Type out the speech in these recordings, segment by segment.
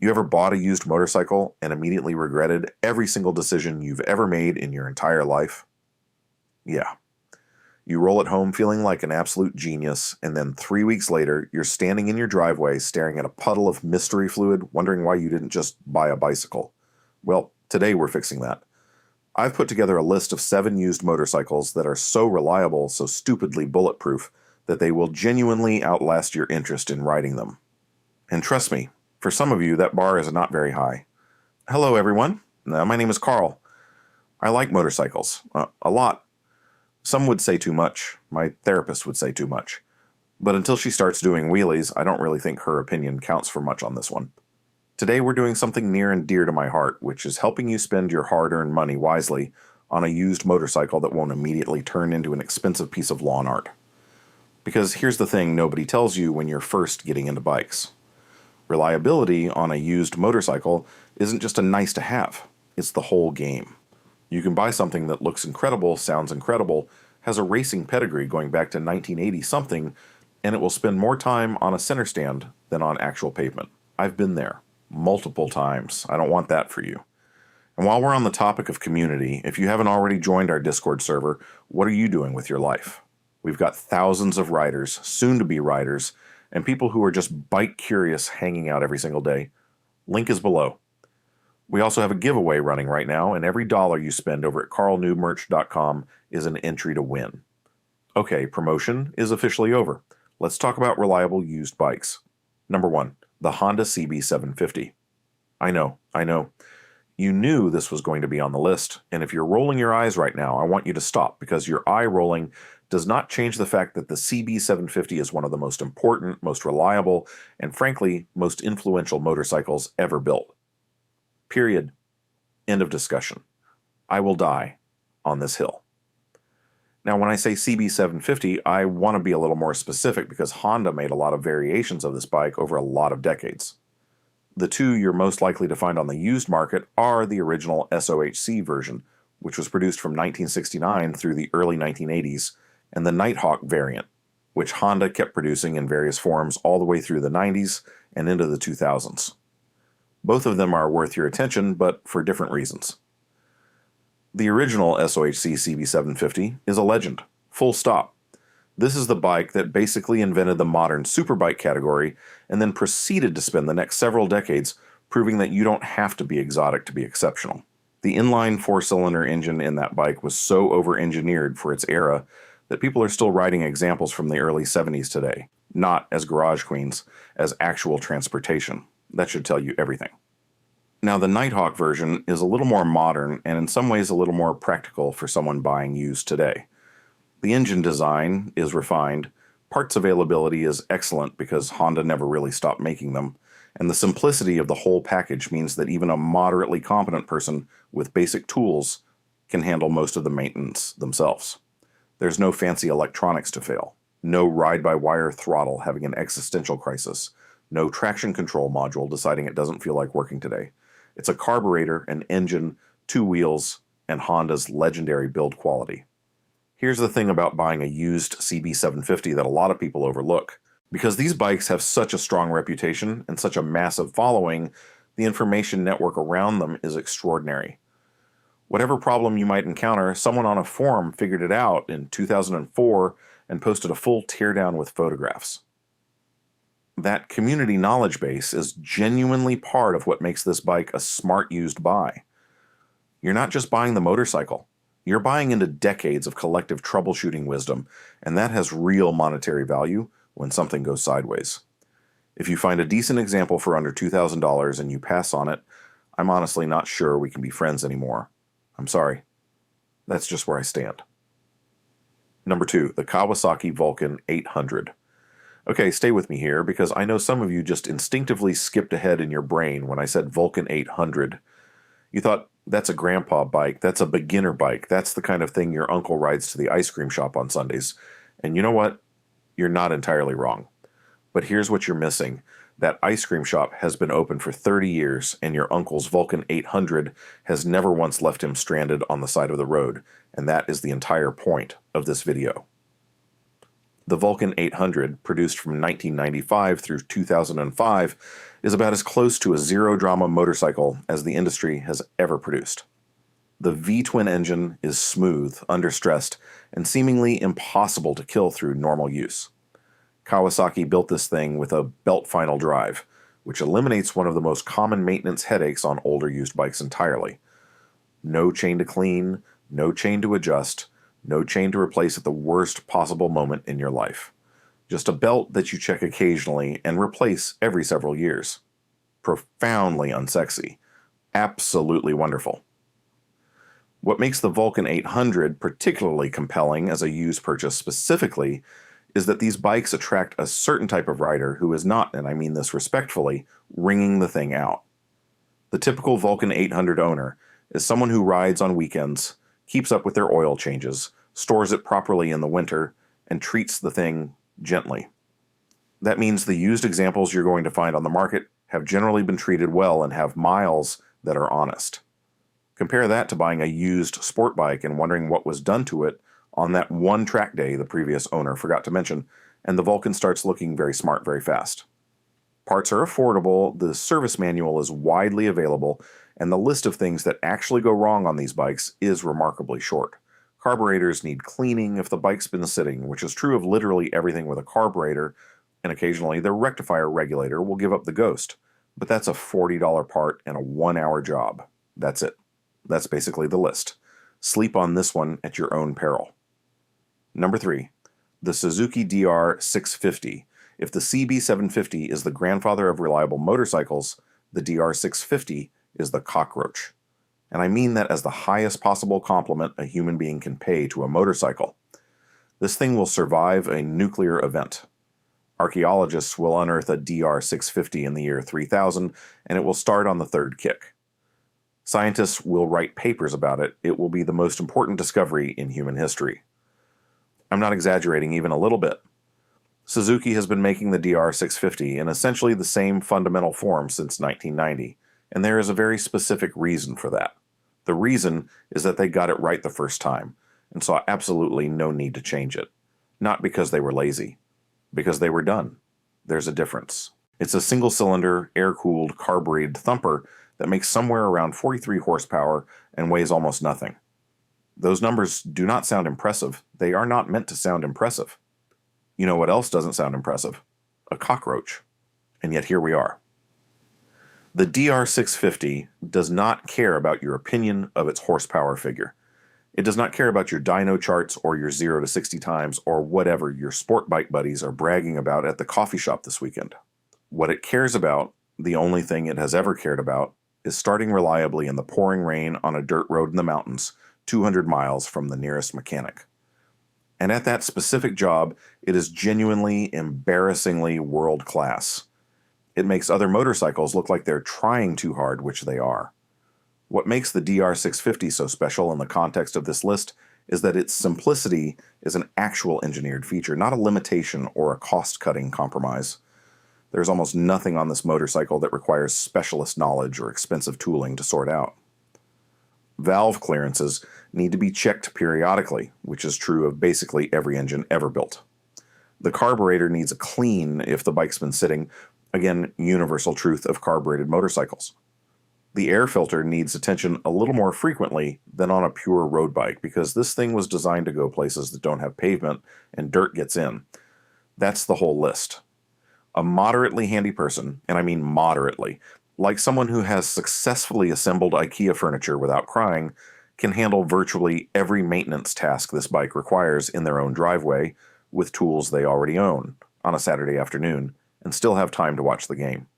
You ever bought a used motorcycle and immediately regretted every single decision you've ever made in your entire life? Yeah. You roll it home feeling like an absolute genius, and then 3 weeks later, you're standing in your driveway staring at a puddle of mystery fluid, wondering why you didn't just buy a bicycle. Well, today we're fixing that. I've put together a list of 7 used motorcycles that are so reliable, so stupidly bulletproof, that they will genuinely outlast your interest in riding them. And trust me, for some of you, that bar is not very high. Hello, everyone. My name is Carl. I like motorcycles. A lot. Some would say too much. My therapist would say too much. But until she starts doing wheelies, I don't really think her opinion counts for much on this one. Today we're doing something near and dear to my heart, which is helping you spend your hard-earned money wisely on a used motorcycle that won't immediately turn into an expensive piece of lawn art. Because here's the thing nobody tells you when you're first getting into bikes. Reliability on a used motorcycle isn't just a nice to have, it's the whole game. You can buy something that looks incredible, sounds incredible, has a racing pedigree going back to 1980 something, and it will spend more time on a center stand than on actual pavement. I've been there multiple times. I don't want that for you. And while we're on the topic of community, if you haven't already joined our Discord server, what are you doing with your life? We've got thousands of riders, soon-to-be riders, and people who are just bike curious hanging out every single day. Link is below. We also have a giveaway running right now, and every dollar you spend over at carlnewmerch.com is an entry to win. Okay, promotion is officially over. Let's talk about reliable used bikes. Number 1, the Honda CB750. I know. You knew this was going to be on the list, and if you're rolling your eyes right now, I want you to stop, because your eye rolling does not change the fact that the CB750 is one of the most important, most reliable, and frankly, most influential motorcycles ever built. Period. End of discussion. I will die on this hill. Now, when I say CB750, I want to be a little more specific because Honda made a lot of variations of this bike over a lot of decades. The two you're most likely to find on the used market are the original SOHC version, which was produced from 1969 through the early 1980s, and the Nighthawk variant, which Honda kept producing in various forms all the way through the 90s and into the 2000s. Both of them are worth your attention, but for different reasons. The original SOHC CB750 is a legend, full stop. This is the bike that basically invented the modern superbike category and then proceeded to spend the next several decades proving that you don't have to be exotic to be exceptional. The inline 4-cylinder engine in that bike was so over-engineered for its era that people are still writing examples from the early 70s today, not as garage queens, as actual transportation. That should tell you everything. Now, the Nighthawk version is a little more modern and in some ways a little more practical for someone buying used today. The engine design is refined, parts availability is excellent because Honda never really stopped making them, and the simplicity of the whole package means that even a moderately competent person with basic tools can handle most of the maintenance themselves. There's no fancy electronics to fail, no ride-by-wire throttle having an existential crisis, no traction control module deciding it doesn't feel like working today. It's a carburetor, an engine, 2 wheels, and Honda's legendary build quality. Here's the thing about buying a used CB750 that a lot of people overlook. Because these bikes have such a strong reputation and such a massive following, the information network around them is extraordinary. Whatever problem you might encounter, someone on a forum figured it out in 2004 and posted a full teardown with photographs. That community knowledge base is genuinely part of what makes this bike a smart used buy. You're not just buying the motorcycle. You're buying into decades of collective troubleshooting wisdom, and that has real monetary value when something goes sideways. If you find a decent example for under $2,000 and you pass on it, I'm honestly not sure we can be friends anymore. I'm sorry. That's just where I stand. Number 2, the Kawasaki Vulcan 800. Okay, stay with me here because I know some of you just instinctively skipped ahead in your brain when I said Vulcan 800. You thought, that's a grandpa bike, that's a beginner bike, that's the kind of thing your uncle rides to the ice cream shop on Sundays. And you know what? You're not entirely wrong. But here's what you're missing. That ice cream shop has been open for 30 years, and your uncle's Vulcan 800 has never once left him stranded on the side of the road, and that is the entire point of this video. The Vulcan 800, produced from 1995 through 2005, is about as close to a zero-drama motorcycle as the industry has ever produced. The V-twin engine is smooth, understressed, and seemingly impossible to kill through normal use. Kawasaki built this thing with a belt final drive, which eliminates one of the most common maintenance headaches on older used bikes entirely. No chain to clean, no chain to adjust, no chain to replace at the worst possible moment in your life. Just a belt that you check occasionally and replace every several years. Profoundly unsexy. Absolutely wonderful. What makes the Vulcan 800 particularly compelling as a used purchase specifically is that these bikes attract a certain type of rider who is not, and I mean this respectfully, wringing the thing out. The typical Vulcan 800 owner is someone who rides on weekends, keeps up with their oil changes, stores it properly in the winter, and treats the thing gently. That means the used examples you're going to find on the market have generally been treated well and have miles that are honest. Compare that to buying a used sport bike and wondering what was done to it on that one track day the previous owner forgot to mention, and the Vulcan starts looking very smart very fast. Parts are affordable, the service manual is widely available, and the list of things that actually go wrong on these bikes is remarkably short. Carburetors need cleaning if the bike's been sitting, which is true of literally everything with a carburetor, and occasionally the rectifier regulator will give up the ghost. But that's a $40 part and a 1-hour job. That's it. That's basically the list. Sleep on this one at your own peril. Number 3. The Suzuki DR 650. If the CB750 is the grandfather of reliable motorcycles, the DR 650 is the cockroach. And I mean that as the highest possible compliment a human being can pay to a motorcycle. This thing will survive a nuclear event. Archaeologists will unearth a DR 650 in the year 3000, and it will start on the third kick. Scientists will write papers about it. It will be the most important discovery in human history. I'm not exaggerating even a little bit. Suzuki has been making the DR 650 in essentially the same fundamental form since 1990, and there is a very specific reason for that. The reason is that they got it right the first time, and saw absolutely no need to change it. Not because they were lazy, because they were done. There's a difference. It's a single-cylinder, air-cooled, carbureted thumper that makes somewhere around 43 horsepower and weighs almost nothing. Those numbers do not sound impressive. They are not meant to sound impressive. You know what else doesn't sound impressive? A cockroach. And yet here we are. The DR 650 does not care about your opinion of its horsepower figure. It does not care about your dyno charts or your 0 to 60 times or whatever your sport bike buddies are bragging about at the coffee shop this weekend. What it cares about, the only thing it has ever cared about, is starting reliably in the pouring rain on a dirt road in the mountains, 200 miles from the nearest mechanic. And at that specific job, it is genuinely, embarrassingly world class. It makes other motorcycles look like they're trying too hard, which they are. What makes the DR 650 so special in the context of this list is that its simplicity is an actual engineered feature, not a limitation or a cost-cutting compromise. There's almost nothing on this motorcycle that requires specialist knowledge or expensive tooling to sort out. Valve clearances need to be checked periodically, which is true of basically every engine ever built. The carburetor needs a clean if the bike's been sitting, again, universal truth of carbureted motorcycles. The air filter needs attention a little more frequently than on a pure road bike because this thing was designed to go places that don't have pavement and dirt gets in. That's the whole list. A moderately handy person, and I mean moderately, like someone who has successfully assembled IKEA furniture without crying, can handle virtually every maintenance task this bike requires in their own driveway with tools they already own on a Saturday afternoon and still have time to watch the game.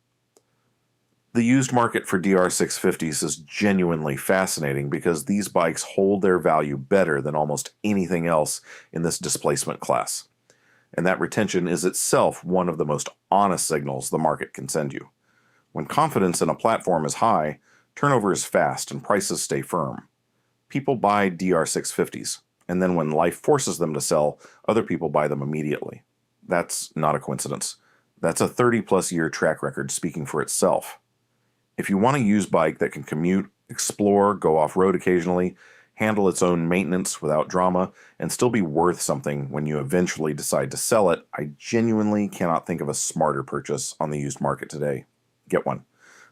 The used market for DR 650s is genuinely fascinating because these bikes hold their value better than almost anything else in this displacement class. And that retention is itself one of the most honest signals the market can send you. When confidence in a platform is high, turnover is fast and prices stay firm. People buy DR 650s, and then when life forces them to sell, other people buy them immediately. That's not a coincidence. That's a 30-plus year track record speaking for itself. If you want a used bike that can commute, explore, go off-road occasionally, handle its own maintenance without drama, and still be worth something when you eventually decide to sell it, I genuinely cannot think of a smarter purchase on the used market today. Get one.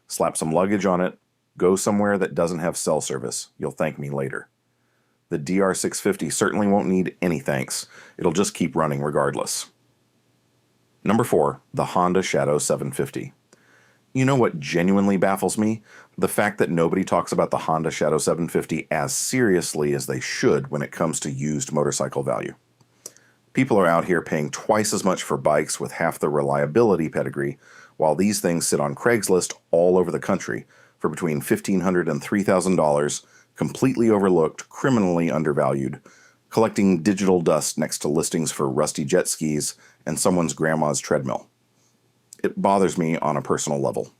Slap some luggage on it. Go somewhere that doesn't have cell service. You'll thank me later. The DR650 certainly won't need any thanks. It'll just keep running regardless. Number 4, the Honda Shadow 750. You know what genuinely baffles me? The fact that nobody talks about the Honda Shadow 750 as seriously as they should when it comes to used motorcycle value. People are out here paying twice as much for bikes with half the reliability pedigree, while these things sit on Craigslist all over the country for between $1,500 and $3,000, completely overlooked, criminally undervalued, collecting digital dust next to listings for rusty jet skis and someone's grandma's treadmill. It bothers me on a personal level.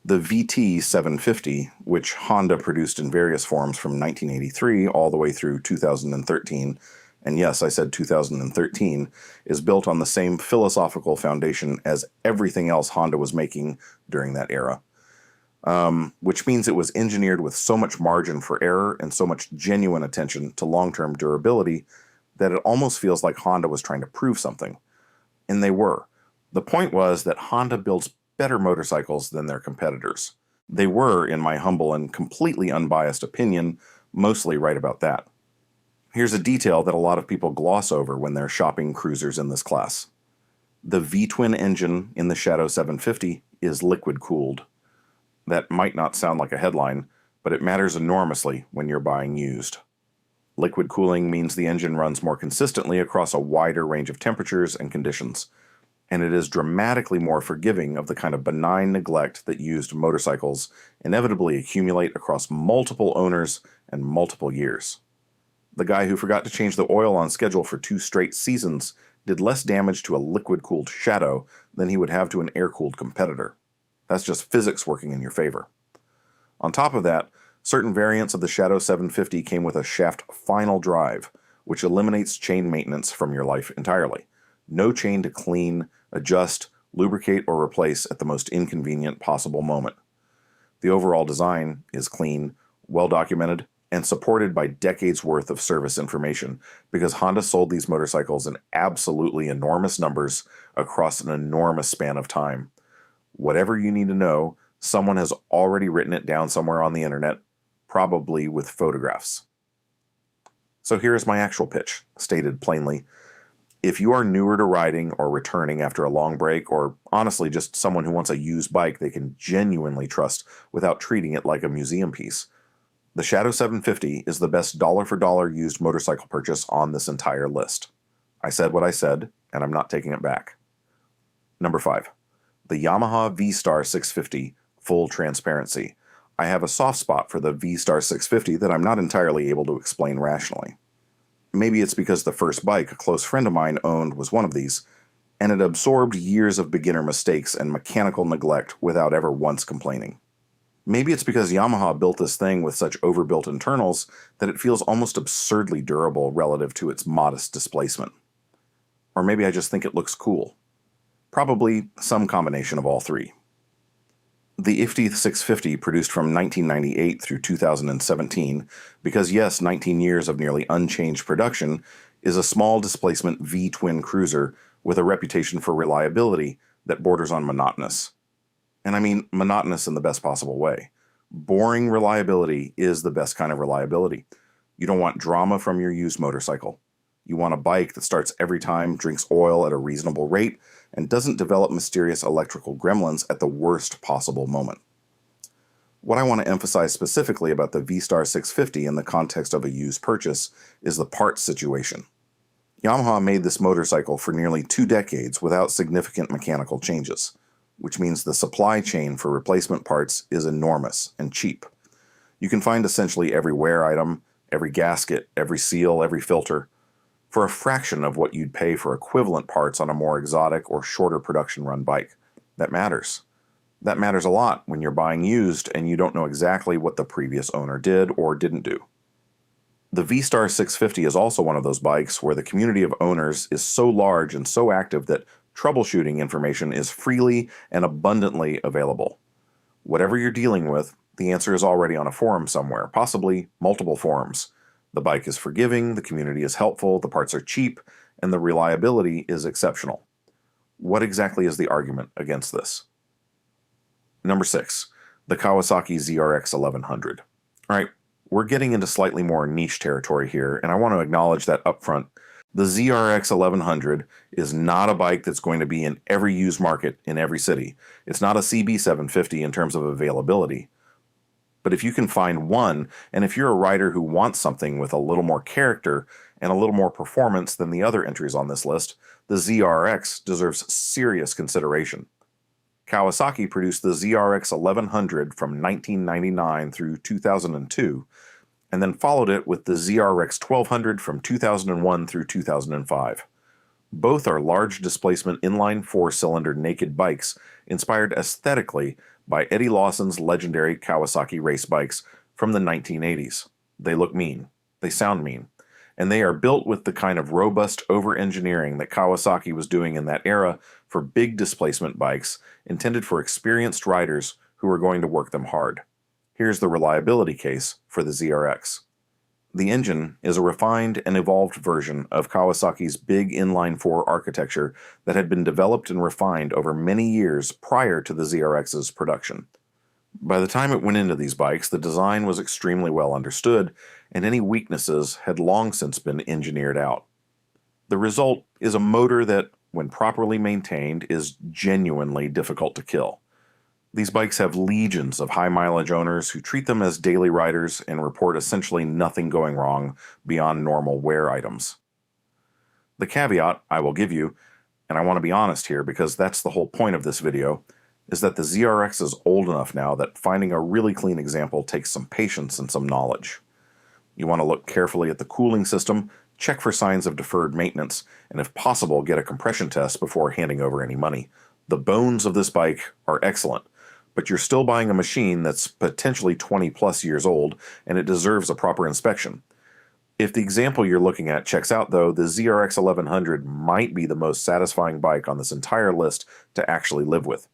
The VT 750, which Honda produced in various forms from 1983 all the way through 2013, and yes, I said 2013, is built on the same philosophical foundation as everything else Honda was making during that era. Which means it was engineered with so much margin for error and so much genuine attention to long-term durability that it almost feels like Honda was trying to prove something. And they were. The point was that Honda builds better motorcycles than their competitors. They were, in my humble and completely unbiased opinion, mostly right about that. Here's a detail that a lot of people gloss over when they're shopping cruisers in this class. The V-twin engine in the Shadow 750 is liquid-cooled. That might not sound like a headline, but it matters enormously when you're buying used. Liquid cooling means the engine runs more consistently across a wider range of temperatures and conditions, and it is dramatically more forgiving of the kind of benign neglect that used motorcycles inevitably accumulate across multiple owners and multiple years. The guy who forgot to change the oil on schedule for 2 straight seasons did less damage to a liquid-cooled Shadow than he would have to an air-cooled competitor. That's just physics working in your favor. On top of that, certain variants of the Shadow 750 came with a shaft final drive, which eliminates chain maintenance from your life entirely. No chain to clean, adjust, lubricate, or replace at the most inconvenient possible moment. The overall design is clean, well documented, and supported by decades worth of service information because Honda sold these motorcycles in absolutely enormous numbers across an enormous span of time. Whatever you need to know, someone has already written it down somewhere on the internet, probably with photographs. So here is my actual pitch, stated plainly. If you are newer to riding or returning after a long break, or honestly just someone who wants a used bike they can genuinely trust without treating it like a museum piece, the Shadow 750 is the best dollar-for-dollar used motorcycle purchase on this entire list. I said what I said, and I'm not taking it back. Number 5. The Yamaha Vstar 650, full transparency. I have a soft spot for the Vstar 650 that I'm not entirely able to explain rationally. Maybe it's because the first bike a close friend of mine owned was one of these, and it absorbed years of beginner mistakes and mechanical neglect without ever once complaining. Maybe it's because Yamaha built this thing with such overbuilt internals that it feels almost absurdly durable relative to its modest displacement. Or maybe I just think it looks cool. Probably some combination of all three. The IFTY 650 produced from 1998 through 2017, because yes, 19 years of nearly unchanged production, is a small displacement V-twin cruiser with a reputation for reliability that borders on monotonous. And I mean monotonous in the best possible way. Boring reliability is the best kind of reliability. You don't want drama from your used motorcycle. You want a bike that starts every time, drinks oil at a reasonable rate, and doesn't develop mysterious electrical gremlins at the worst possible moment. What I want to emphasize specifically about the Vstar 650 in the context of a used purchase is the parts situation. Yamaha made this motorcycle for nearly 2 decades without significant mechanical changes, which means the supply chain for replacement parts is enormous and cheap. You can find essentially every wear item, every gasket, every seal, every filter, for a fraction of what you'd pay for equivalent parts on a more exotic or shorter production run bike. That matters. That matters a lot when you're buying used and you don't know exactly what the previous owner did or didn't do. The Vstar 650 is also one of those bikes where the community of owners is so large and so active that troubleshooting information is freely and abundantly available. Whatever you're dealing with, The answer is already on a forum somewhere, possibly multiple forums. The bike is forgiving, the community is helpful, the parts are cheap, and the reliability is exceptional. What exactly is the argument against this? Number 6, the Kawasaki ZRX100. All right, we're getting into slightly more niche territory here, and I want to acknowledge that up front. The ZRX100 is not a bike that's going to be in every used market in every city. It's not a CB750 in terms of availability. But if you can find one, and if you're a rider who wants something with a little more character and a little more performance than the other entries on this list, the ZRX deserves serious consideration. Kawasaki produced the ZRX1100 from 1999 through 2002, and then followed it with the ZRX1200 from 2001 through 2005. Both are large displacement inline four-cylinder naked bikes inspired aesthetically by Eddie Lawson's legendary Kawasaki race bikes from the 1980s. They look mean, they sound mean, and they are built with the kind of robust over-engineering that Kawasaki was doing in that era for big displacement bikes intended for experienced riders who are going to work them hard. Here's the reliability case for the ZRX. The engine is a refined and evolved version of Kawasaki's big inline-four architecture that had been developed and refined over many years prior to the ZRX's production. By the time it went into these bikes, the design was extremely well understood, and any weaknesses had long since been engineered out. The result is a motor that, when properly maintained, is genuinely difficult to kill. These bikes have legions of high-mileage owners who treat them as daily riders and report essentially nothing going wrong beyond normal wear items. The caveat I will give you, and I want to be honest here because that's the whole point of this video, is that the ZRX is old enough now that finding a really clean example takes some patience and some knowledge. You want to look carefully at the cooling system, check for signs of deferred maintenance, and if possible get a compression test before handing over any money. The bones of this bike are excellent, but you're still buying a machine that's potentially 20 plus years old, and it deserves a proper inspection. If the example you're looking at checks out though, the ZRX1100 might be the most satisfying bike on this entire list to actually live with.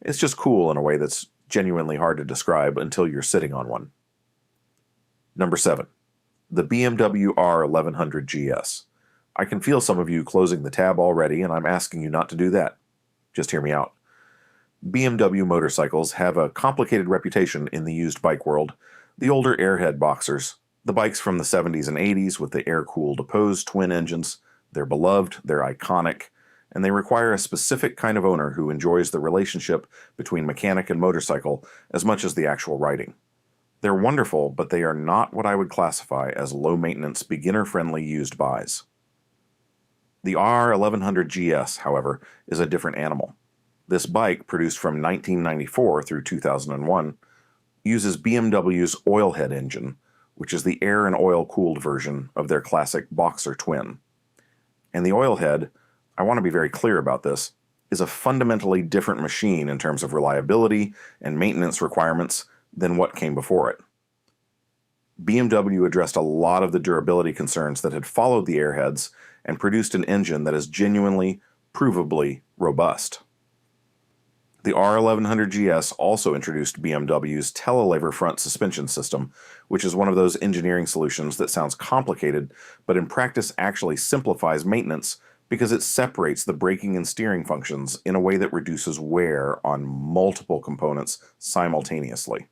It's just cool in a way that's genuinely hard to describe until you're sitting on one. Number 7, the BMW R1100 GS. I can feel some of you closing the tab already, and I'm asking you not to do that. Just hear me out. BMW motorcycles have a complicated reputation in the used bike world. The older airhead boxers, the bikes from the 70s and 80s with the air-cooled opposed twin engines, they're beloved, they're iconic, and they require a specific kind of owner who enjoys the relationship between mechanic and motorcycle as much as the actual riding. They're wonderful, but they are not what I would classify as low-maintenance, beginner-friendly used buys. The R1100 GS, however, is a different animal. This bike, produced from 1994 through 2001, uses BMW's oilhead engine, which is the air and oil-cooled version of their classic Boxer twin. And the oilhead, I want to be very clear about this, is a fundamentally different machine in terms of reliability and maintenance requirements than what came before it. BMW addressed a lot of the durability concerns that had followed the airheads and produced an engine that is genuinely, provably robust. The R1100 GS also introduced BMW's telelever front suspension system, which is one of those engineering solutions that sounds complicated, but in practice actually simplifies maintenance because it separates the braking and steering functions in a way that reduces wear on multiple components simultaneously.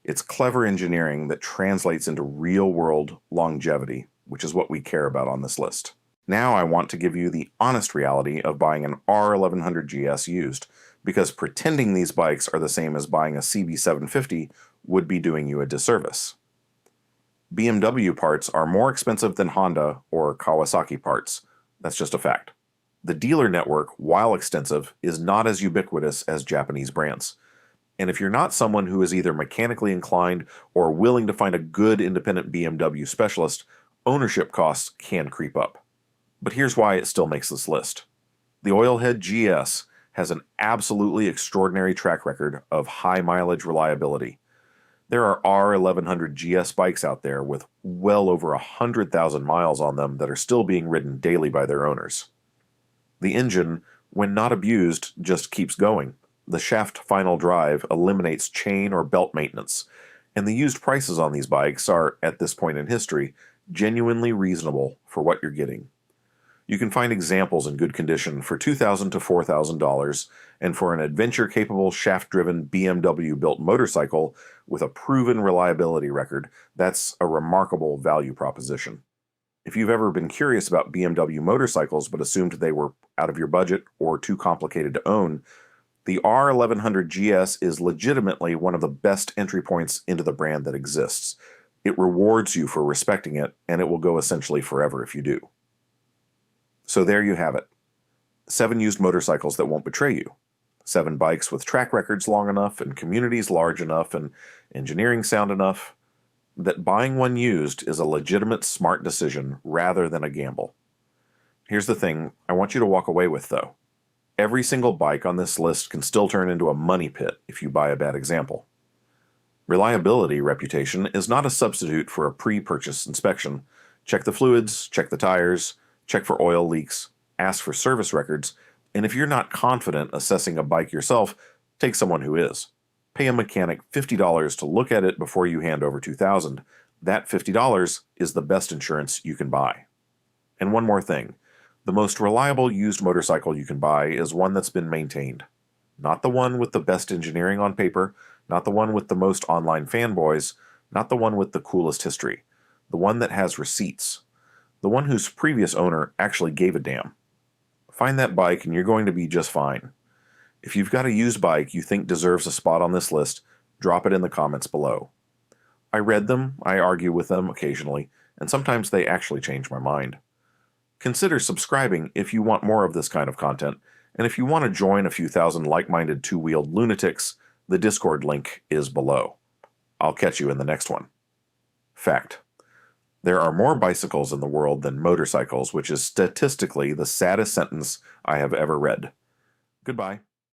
It's clever engineering that translates into real-world longevity, which is what we care about on this list. Now I want to give you the honest reality of buying an R1100 GS used, because pretending these bikes are the same as buying a CB750 would be doing you a disservice. BMW parts are more expensive than Honda or Kawasaki parts. That's just a fact. The dealer network, while extensive, is not as ubiquitous as Japanese brands. And if you're not someone who is either mechanically inclined or willing to find a good independent BMW specialist, ownership costs can creep up. But here's why it still makes this list. The Oilhead GS has an absolutely extraordinary track record of high mileage reliability. There are R1100 GS bikes out there with well over 100,000 miles on them that are still being ridden daily by their owners. The engine, when not abused, just keeps going. the shaft final drive eliminates chain or belt maintenance, and the used prices on these bikes are, at this point in history, genuinely reasonable for what you're getting. You can find examples in good condition for $2,000 to $4,000, and for an adventure-capable shaft-driven BMW-built motorcycle with a proven reliability record, that's a remarkable value proposition. If you've ever been curious about BMW motorcycles but assumed they were out of your budget or too complicated to own, the R1100 GS is legitimately one of the best entry points into the brand that exists. It rewards you for respecting it, and it will go essentially forever if you do. So there you have it. 7 used motorcycles that won't betray you. 7 bikes with track records long enough and communities large enough and engineering sound enough that buying one used is a legitimate smart decision rather than a gamble. Here's the thing I want you to walk away with, though. Every single bike on this list can still turn into a money pit if you buy a bad example. Reliability reputation is not a substitute for a pre-purchase inspection. Check the fluids, check the tires, check for oil leaks, ask for service records, and if you're not confident assessing a bike yourself, take someone who is. Pay a mechanic $50 to look at it before you hand over $2,000. That $50 is the best insurance you can buy. And one more thing. The most reliable used motorcycle you can buy is one that's been maintained. Not the one with the best engineering on paper, not the one with the most online fanboys, not the one with the coolest history. The one that has receipts. The one whose previous owner actually gave a damn. Find that bike and you're going to be just fine. If you've got a used bike you think deserves a spot on this list, drop it in the comments below. I read them, I argue with them occasionally, and sometimes they actually change my mind. Consider subscribing if you want more of this kind of content, and if you want to join a few thousand like-minded two-wheeled lunatics, the Discord link is below. I'll catch you in the next one. Fact. There are more bicycles in the world than motorcycles, which is statistically the saddest sentence I have ever read. Goodbye.